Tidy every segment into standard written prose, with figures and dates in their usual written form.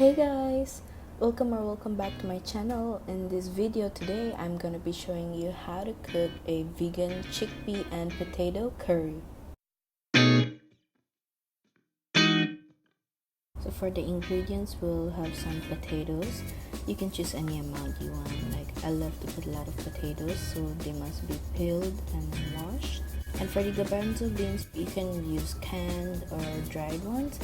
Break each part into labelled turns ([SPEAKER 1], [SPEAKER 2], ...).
[SPEAKER 1] Hey guys, welcome back to my channel. In this video today I'm gonna be showing you how to cook a vegan chickpea and potato curry. So for the ingredients, we'll have some potatoes. You can choose any amount you want. Like I love to put a lot of potatoes, so they must be peeled and washed. And for the garbanzo beans, you can use canned or dried ones.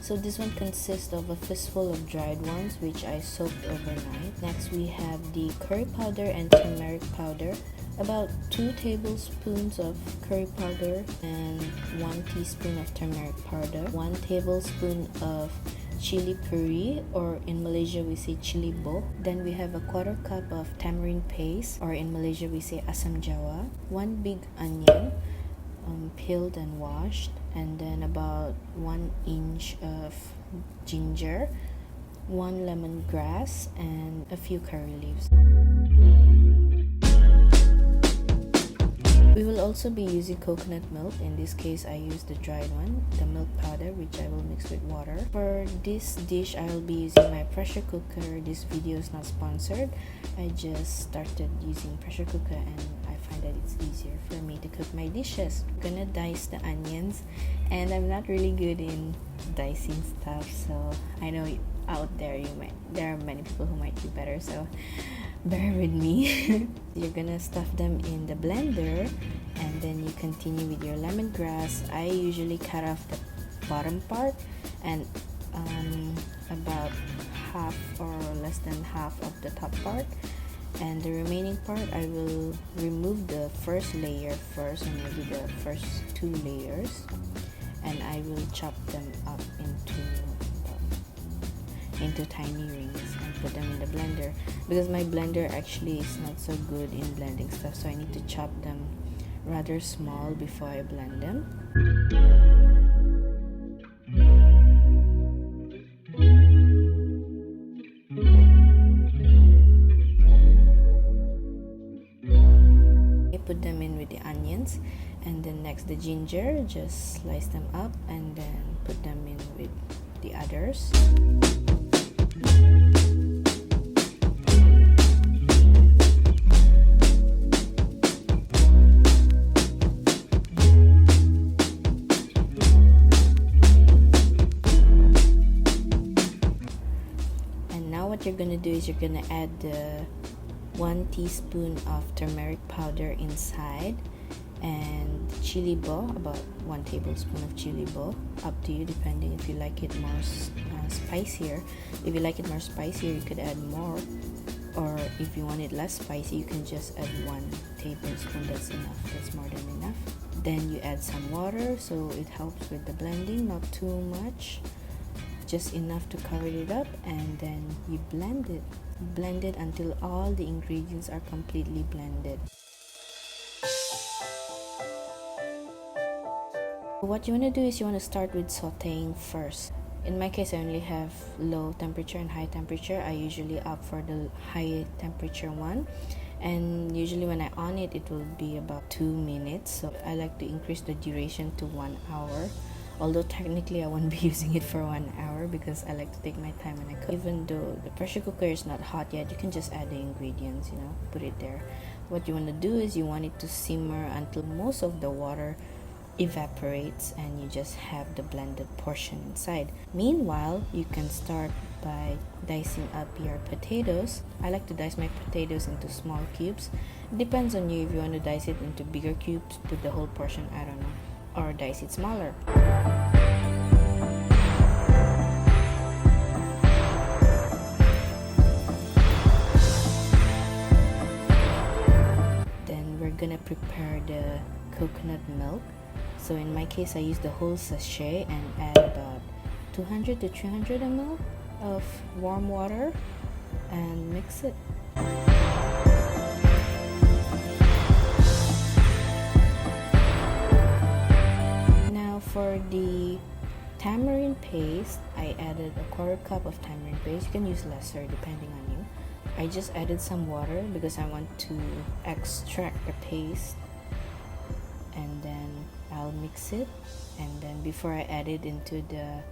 [SPEAKER 1] So this one consists of a fistful of dried ones which I soaked overnight. Next we have the curry powder and turmeric powder, about 2 tablespoons of curry powder and 1 teaspoon of turmeric powder, 1 tablespoon of chili puri, or in Malaysia we say chili bo. Then we have a 1/4 cup of tamarind paste, or in Malaysia we say asam jawa, 1 big onion, peeled and washed, and then about 1 inch of ginger, 1 lemongrass, and a few curry leaves. We will also be using coconut milk. In this case I use the dried one, the milk powder, which I will mix with water. For this dish I will be using my pressure cooker. This video is not sponsored. I just started using pressure cooker and I find that it's easier for me to cook my dishes. I'm gonna dice the onions, and I'm not really good in dicing stuff, so I know out there there are many people who might be better, so bear with me. You're gonna stuff them in the blender and then you continue with your lemongrass. I usually cut off the bottom part and about half or less than half of the top part, and the remaining part I will remove the first layer first, or maybe the first 2 layers, and I will chop them up into tiny rings and put them in the blender, because my blender actually is not so good in blending stuff, so I need to chop them rather small before I blend them. I put them in with the onions, and then next the ginger, just slice them up and then put them in with the others. What you're gonna do is you're gonna add the 1 teaspoon of turmeric powder inside, and chili bo, about 1 tablespoon of chili bo, up to you depending if you like it more spicier. If you like it more spicier, you could add more, or if you want it less spicy, you can just add 1 tablespoon. That's enough, that's more than enough. Then you add some water so it helps with the blending, not too much, just enough to cover it up, and then you blend it until all the ingredients are completely blended. What you want to do is you want to start with sauteing first. In my case I only have low temperature and high temperature. I usually opt for the high temperature one, and usually when I on it, it will be about 2 minutes, so I like to increase the duration to 1 hour. Although technically I won't be using it for 1 hour because I like to take my time when I cook. Even though the pressure cooker is not hot yet, you can just add the ingredients, put it there. What you want to do is you want it to simmer until most of the water evaporates and you just have the blended portion inside. Meanwhile, you can start by dicing up your potatoes. I like to dice my potatoes into small cubes. It depends on you. If you want to dice it into bigger cubes, put the whole portion, I don't know, or dice it smaller. Then we're gonna prepare the coconut milk. So in my case I use the whole sachet and add about 200 to 300 ml of warm water and mix it. For the tamarind paste, I added a 1/4 cup of tamarind paste. You can use lesser depending on you. I just added some water because I want to extract the paste, and then I'll mix it, and then before I add it into the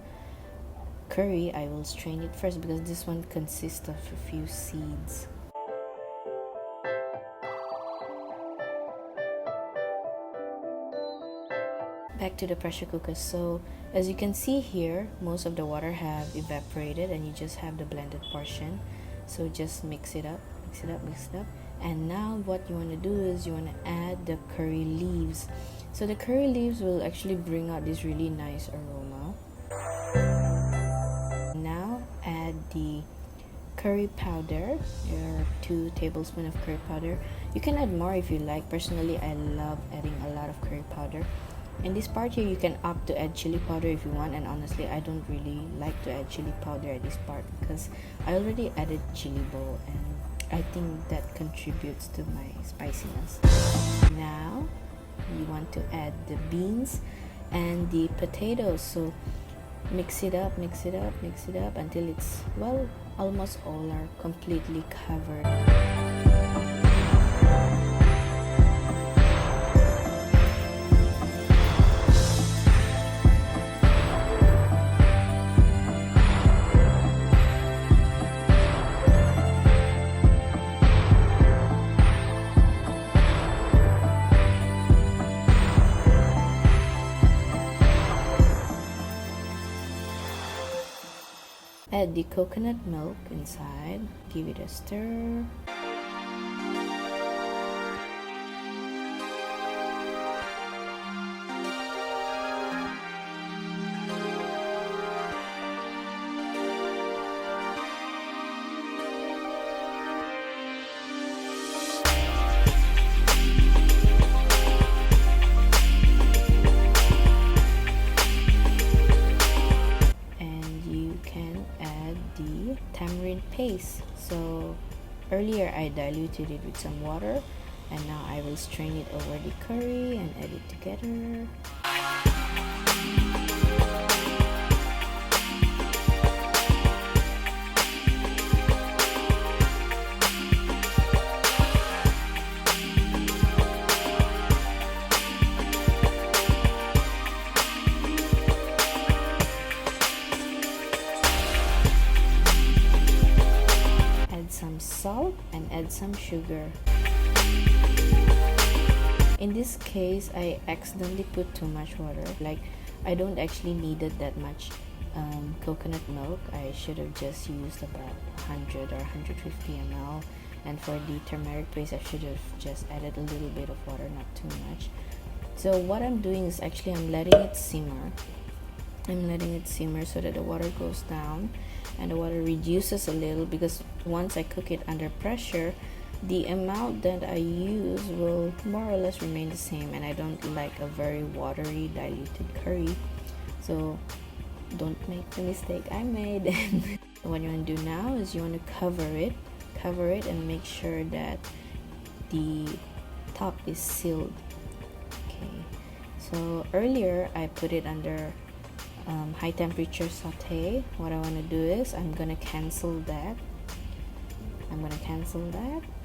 [SPEAKER 1] curry, I will strain it first because this one consists of a few seeds. Back to the pressure cooker. So as you can see here, most of the water have evaporated and you just have the blended portion. So just mix it up, mix it up, mix it up. And now what you want to do is you want to add the curry leaves. So the curry leaves will actually bring out this really nice aroma. Now add the curry powder, your 2 tablespoons of curry powder. You can add more if you like. Personally, I love adding a lot of curry powder. In this part here, you can opt to add chili powder if you want, and honestly I don't really like to add chili powder at this part because I already added chili bowl and I think that contributes to my spiciness. Now you want to add the beans and the potatoes, so mix it up, mix it up, mix it up until it's, well, almost all are completely covered. Add the coconut milk inside, give it a stir. Tamarind paste. So earlier I diluted it with some water and now I will strain it over the curry and add it together. Some salt and add some sugar. In this case, I accidentally put too much water. Like, I don't actually needed that much coconut milk. I should have just used about 100 or 150 ml. And for the turmeric paste, I should have just added a little bit of water, not too much. So what I'm doing is actually I'm letting it simmer. I'm letting it simmer so that the water goes down and the water reduces a little, because once I cook it under pressure, the amount that I use will more or less remain the same, and I don't like a very watery diluted curry. So don't make the mistake I made. What you want to do now is you want to cover it and make sure that the top is sealed. Okay, so earlier I put it under high temperature saute. What I want to do is I'm gonna cancel that.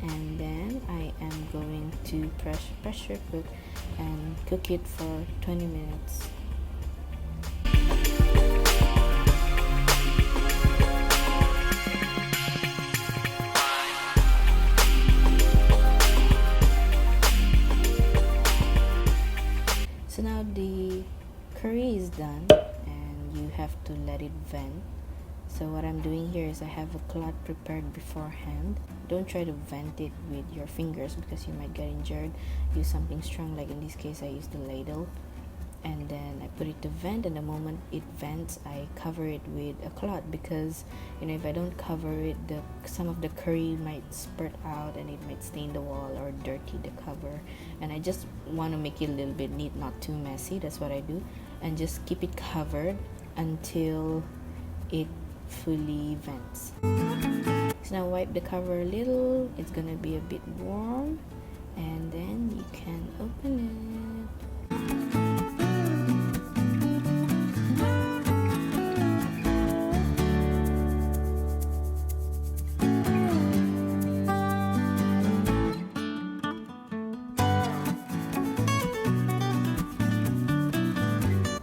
[SPEAKER 1] And then I am going to pressure cook and cook it for 20 minutes. So now the curry is done and you have to let it vent. So what I'm doing here is I have a cloth prepared beforehand. Don't try to vent it with your fingers because you might get injured. Use something strong, like in this case I used the ladle, and then I put it to vent, and the moment it vents I cover it with a cloth, because if I don't cover it, some of the curry might spurt out and it might stain the wall or dirty the cover, and I just want to make it a little bit neat, not too messy. That's what I do, and just keep it covered until it fully vents. So now wipe the cover a little. It's gonna be a bit warm, and then you can open it.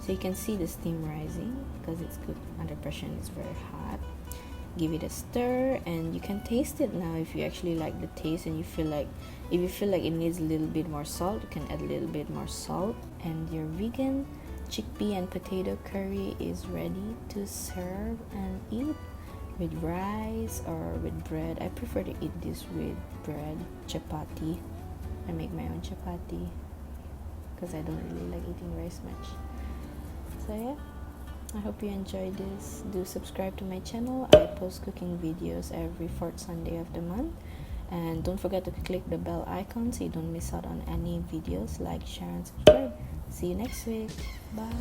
[SPEAKER 1] So you can see the steam rising because it's cooked under pressure and it's very hot. Give it a stir, and you can taste it now if you actually like the taste, and if you feel like it needs a little bit more salt, you can add a little bit more salt. And your vegan chickpea and potato curry is ready to serve and eat with rice or with bread. I prefer to eat this with bread, chapati. I make my own chapati because I don't really like eating rice much. So yeah, I hope you enjoyed this. Do subscribe to my channel. I post cooking videos every fourth Sunday of the month. And don't forget to click the bell icon so you don't miss out on any videos. Like, share, and subscribe. See you next week. Bye.